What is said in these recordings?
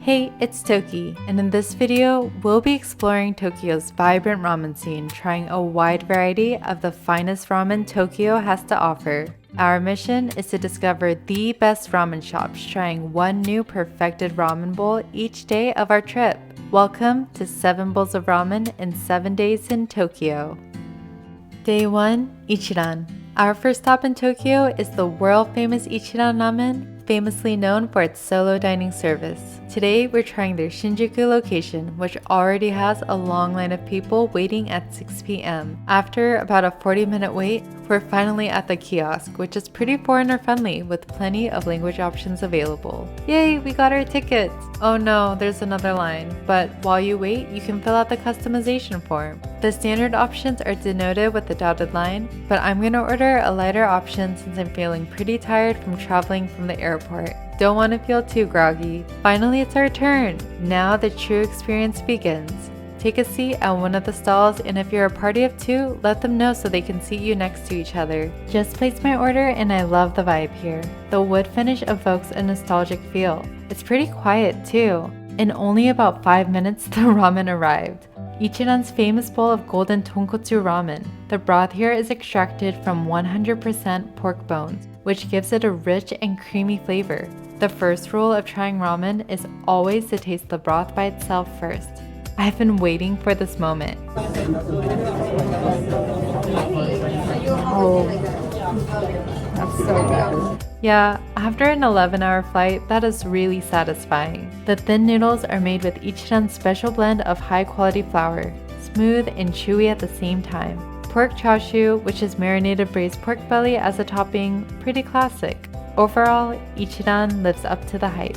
Hey, it's TOKKI, and in this video, we'll be exploring Tokyo's vibrant ramen scene, trying a wide variety of the finest ramen Tokyo has to offer. Our mission is to discover the best ramen shops, trying one new perfected ramen bowl each day of our trip. Welcome to 7 Bowls of Ramen in 7 days in Tokyo. Day 1, Ichiran. Our first stop in Tokyo is the world-famous Ichiran Ramen, famously known for its solo dining service. Today, we're trying their Shinjuku location, which already has a long line of people waiting at 6 p.m. After about a 40-minute wait, we're finally at the kiosk, which is pretty foreigner-friendly with plenty of language options available. Yay, we got our tickets! Oh no, there's another line. But while you wait, you can fill out the customization form. The standard options are denoted with the dotted line, but I'm gonna order a lighter option since I'm feeling pretty tired from traveling from the airport. Don't want to feel too groggy. Finally, it's our turn! Now the true experience begins. Take a seat at one of the stalls, and if you're a party of 2, let them know so they can seat you next to each other. Just placed my order and I love the vibe here. The wood finish evokes a nostalgic feel. It's pretty quiet too. In only about 5 minutes, the ramen arrived. Ichiran's famous bowl of golden tonkotsu ramen. The broth here is extracted from 100% pork bones, which gives it a rich and creamy flavor. The first rule of trying ramen is always to taste the broth by itself first. I've been waiting for this moment. Oh, that's so good. Yeah, after an 11-hour flight, that is really satisfying. The thin noodles are made with Ichiran's special blend of high-quality flour, smooth and chewy at the same time. Pork chashu, which is marinated braised pork belly as a topping, pretty classic. Overall, Ichiran lives up to the hype.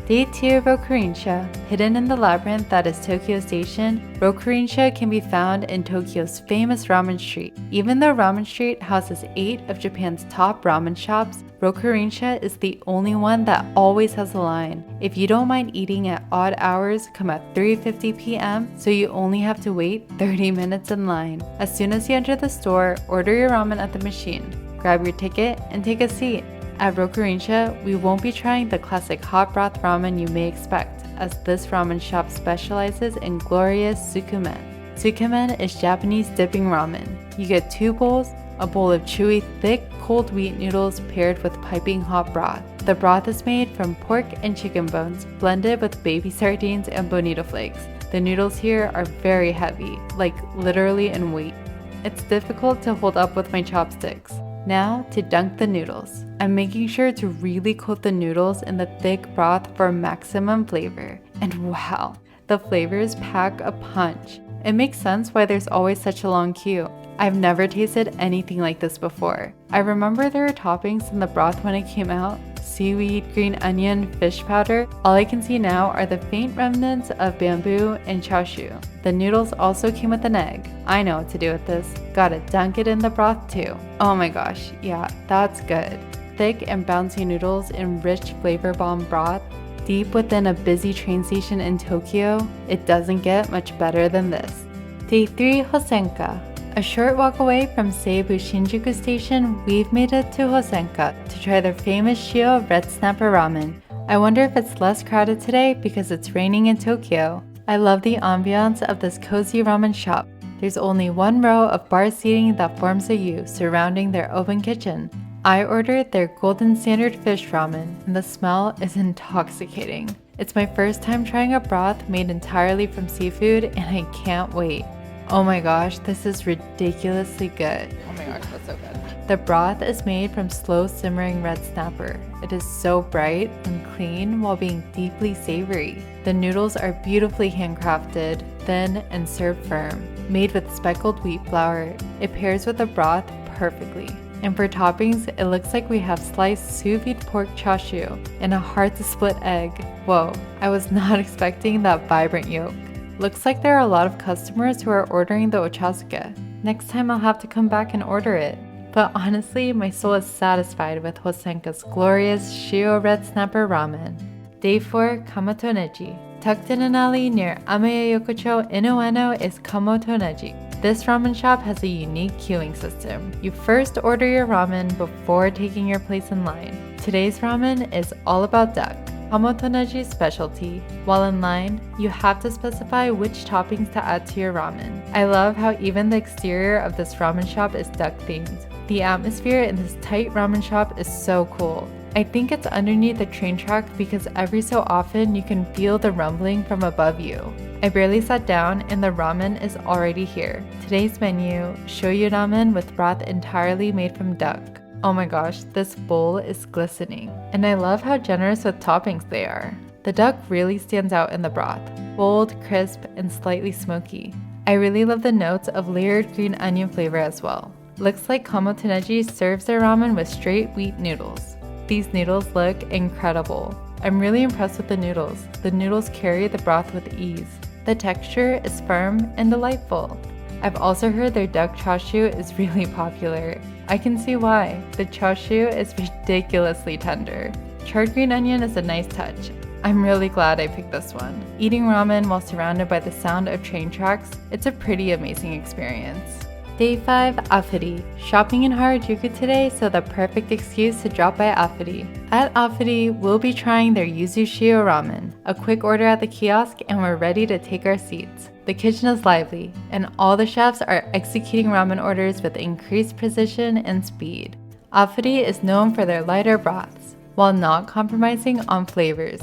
Day 2, Rokurinsha. Hidden in the labyrinth that is Tokyo Station, Rokurinsha can be found in Tokyo's famous ramen street. Even though Ramen Street houses 8 of Japan's top ramen shops, Rokurinsha is the only one that always has a line. If you don't mind eating at odd hours, come at 3:50 p.m. so you only have to wait 30 minutes in line. As soon as you enter the store, order your ramen at the machine. Grab your ticket and take a seat. At Rokurinsha, we won't be trying the classic hot broth ramen you may expect, as this ramen shop specializes in glorious tsukumen. Tsukumen is Japanese dipping ramen. You get 2 bowls, a bowl of chewy, thick, cold wheat noodles paired with piping hot broth. The broth is made from pork and chicken bones, blended with baby sardines and bonito flakes. The noodles here are very heavy, like literally in weight. It's difficult to hold up with my chopsticks. Now to dunk the noodles. I'm making sure to really coat the noodles in the thick broth for maximum flavor. And wow, the flavors pack a punch. It makes sense why there's always such a long queue. I've never tasted anything like this before. I remember there were toppings in the broth when it came out. Seaweed, green onion, fish powder. All I can see now are the faint remnants of bamboo and chashu. The noodles also came with an egg. I know what to do with this. Gotta dunk it in the broth too. Oh my gosh, yeah, that's good. Thick and bouncy noodles in rich flavor bomb broth. Deep within a busy train station in Tokyo, it doesn't get much better than this. Day 3, Hosenka. A short walk away from Seibu Shinjuku Station, we've made it to Hosenka to try their famous shio red snapper ramen. I wonder if it's less crowded today because it's raining in Tokyo. I love the ambiance of this cozy ramen shop. There's only 1 row of bar seating that forms a U surrounding their open kitchen. I ordered their golden standard fish ramen, and the smell is intoxicating. It's my first time trying a broth made entirely from seafood, and I can't wait. Oh my gosh, this is ridiculously good. Oh my gosh, that's so good. The broth is made from slow simmering red snapper. It is so bright and clean while being deeply savory. The noodles are beautifully handcrafted, thin and served firm. Made with speckled wheat flour, it pairs with the broth perfectly. And for toppings, it looks like we have sliced sous vide pork chashu and a hard-to-split egg. Whoa, I was not expecting that vibrant yolk. Looks like there are a lot of customers who are ordering the ochazuke. Next time I'll have to come back and order it. But honestly, my soul is satisfied with Hosenka's glorious shio red snapper ramen. Day 4, Kamo to Negi. Tucked in an alley near Ameya Yokocho in Ueno is Kamo to Negi. This ramen shop has a unique queuing system. You first order your ramen before taking your place in line. Today's ramen is all about duck. Kamo to Negi's specialty. While in line, you have to specify which toppings to add to your ramen. I love how even the exterior of this ramen shop is duck themed. The atmosphere in this tight ramen shop is so cool. I think it's underneath the train track because every so often you can feel the rumbling from above you. I barely sat down and the ramen is already here. Today's menu, shoyu ramen with broth entirely made from duck. Oh my gosh, this bowl is glistening. And I love how generous with toppings they are. The duck really stands out in the broth. Bold, crisp, and slightly smoky. I really love the notes of layered green onion flavor as well. Looks like Kamo to Negi serves their ramen with straight wheat noodles. These noodles look incredible. I'm really impressed with the noodles. The noodles carry the broth with ease. The texture is firm and delightful. I've also heard their duck chashu is really popular. I can see why. The chashu is ridiculously tender. Charred green onion is a nice touch. I'm really glad I picked this one. Eating ramen while surrounded by the sound of train tracks, it's a pretty amazing experience. Day 5, Afuri. Shopping in Harajuku today, so the perfect excuse to drop by Afuri. At Afuri, we'll be trying their yuzu shio ramen. A quick order at the kiosk and we're ready to take our seats. The kitchen is lively, and all the chefs are executing ramen orders with increased precision and speed. Afuri is known for their lighter broths, while not compromising on flavors.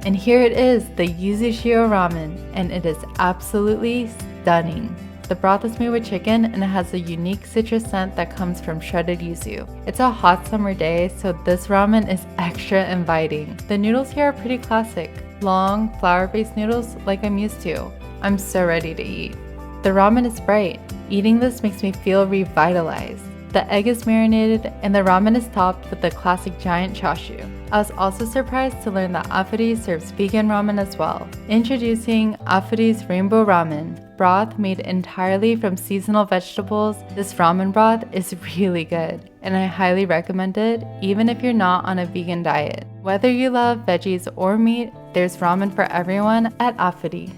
And here it is, the yuzu shio ramen, and it is absolutely stunning. The broth is made with chicken and it has a unique citrus scent that comes from shredded yuzu. It's a hot summer day, so this ramen is extra inviting. The noodles here are pretty classic, long, flour-based noodles like I'm used to. I'm so ready to eat. The ramen is bright. Eating this makes me feel revitalized. The egg is marinated and the ramen is topped with the classic giant chashu. I was also surprised to learn that Afuri serves vegan ramen as well. Introducing Afuri's Rainbow Ramen. Broth made entirely from seasonal vegetables. This ramen broth is really good, and I highly recommend it even if you're not on a vegan diet. Whether you love veggies or meat, there's ramen for everyone at Afuri.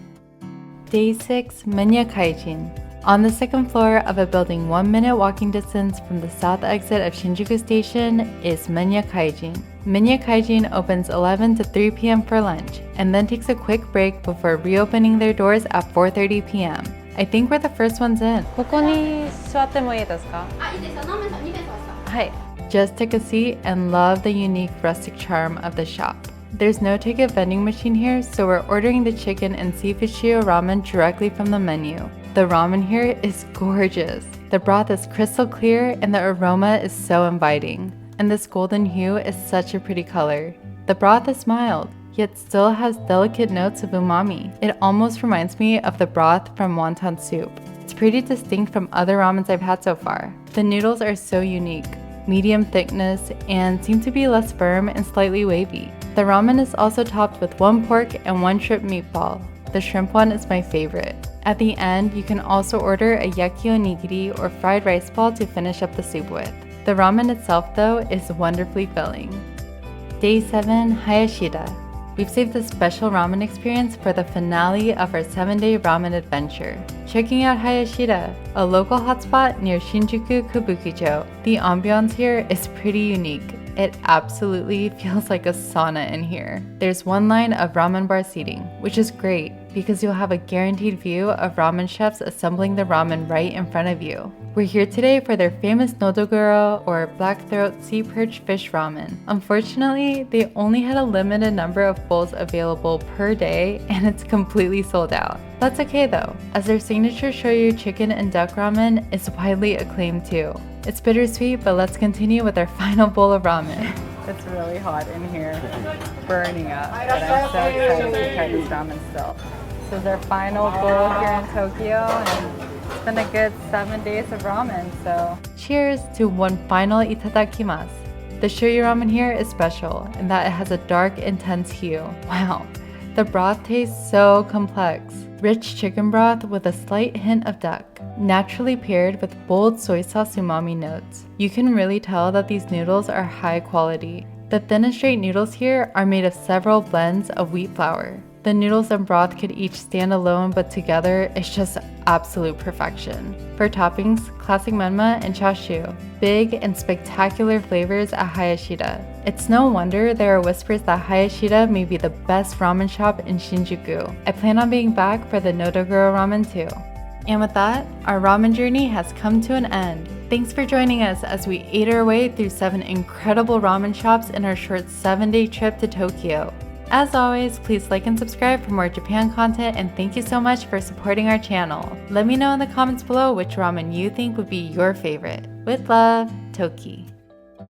Day 6, Menya Kaijin. On the second floor of a building 1 minute walking distance from the south exit of Shinjuku Station is Menya Kaijin. Menya Kaijin opens 11 to 3 p.m. for lunch and then takes a quick break before reopening their doors at 4:30 p.m. I think we're the first ones in. ここに座ってもいいですか? いいですよ。何名様、2名様ですか? はい. Just took a seat and love the unique rustic charm of the shop. There's no ticket vending machine here, so we're ordering the chicken and seafood shio ramen directly from the menu. The ramen here is gorgeous. The broth is crystal clear and the aroma is so inviting. And this golden hue is such a pretty color. The broth is mild, yet still has delicate notes of umami. It almost reminds me of the broth from wonton soup. It's pretty distinct from other ramens I've had so far. The noodles are so unique, medium thickness, and seem to be less firm and slightly wavy. The ramen is also topped with 1 pork and 1 shrimp meatball. The shrimp one is my favorite. At the end, you can also order a yaki onigiri or fried rice ball to finish up the soup with. The ramen itself, though, is wonderfully filling. Day 7, Hayashida. We've saved a special ramen experience for the finale of our 7-day ramen adventure. Checking out Hayashida, a local hotspot near Shinjuku Kabukicho. The ambiance here is pretty unique. It absolutely feels like a sauna in here. There's 1 line of ramen bar seating, which is great because you'll have a guaranteed view of ramen chefs assembling the ramen right in front of you. We're here today for their famous nodoguro or blackthroat sea perch fish ramen. Unfortunately, they only had a limited number of bowls available per day and it's completely sold out. That's okay though, as their signature shoyu chicken and duck ramen is widely acclaimed too. It's bittersweet, but let's continue with our final bowl of ramen. It's really hot in here, burning up, but I'm so excited to try this ramen still. This is our final bowl here in Tokyo, and it's been a good 7 days of ramen, so cheers to one final itadakimasu. The shoyu ramen here is special in that it has a dark, intense hue. Wow, the broth tastes so complex. Rich chicken broth with a slight hint of duck, naturally paired with bold soy sauce umami notes. You can really tell that these noodles are high quality. The thin and straight noodles here are made of several blends of wheat flour. The noodles and broth could each stand alone, but together it's just absolute perfection. For toppings, classic menma and chashu. Big and spectacular flavors at Hayashida. It's no wonder there are whispers that Hayashida may be the best ramen shop in Shinjuku. I plan on being back for the Nodoguro ramen too. And with that, our ramen journey has come to an end. Thanks for joining us as we ate our way through 7 incredible ramen shops in our short 7-day trip to Tokyo. As always, please like and subscribe for more Japan content, and thank you so much for supporting our channel. Let me know in the comments below which ramen you think would be your favorite. With love, TOKKI.